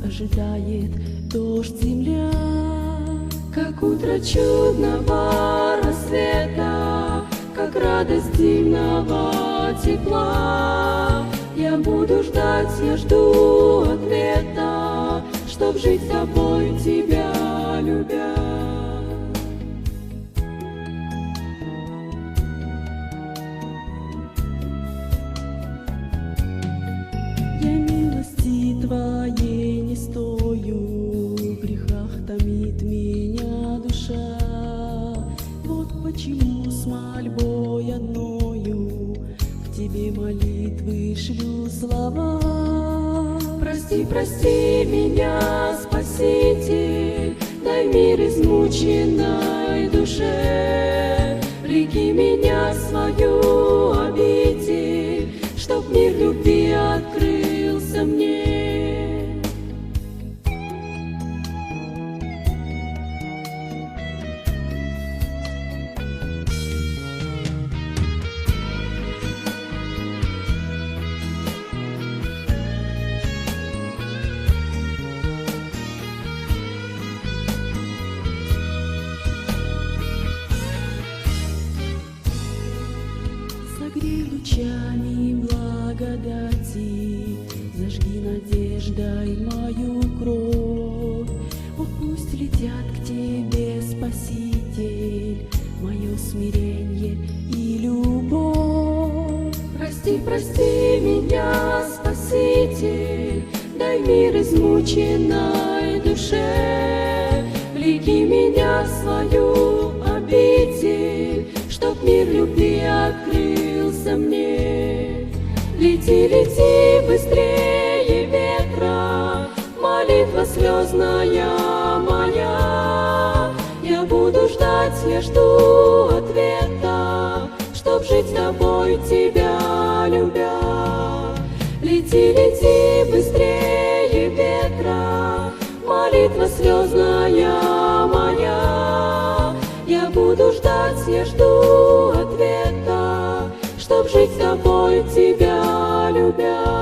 ожидает дождь земля. Как утро чудного рассвета, как радость дивного тепла. Я буду ждать, я жду ответа, чтоб жить с тобой, тебя любя. Я милости твоей не стою, в грехах томит меня душа. Вот почему с мольбой одною к тебе молитвы шлю слова. Прости, прости меня, Спаситель, дай мир измученной душе. Влеки меня в свою обитель, чтоб мир любви открылся мне. Согрей лучами благодати, зажги надеждой мою кровь. О, пусть летят к тебе, Спаситель, мое смирение и любовь. Прости, прости меня, Спаситель, дай мир измученной душе. Влеки меня в свою обитель, чтоб мир любви открылся мне. Лети, лети быстрее ветра, молитва слезная моя. Я буду ждать, я жду ответа, чтоб жить с тобой, тебя любя. Лети, лети быстрее ветра, молитва слезная моя. Я буду ждать, я жду ответа, чтоб жить с тобой, тебя любя.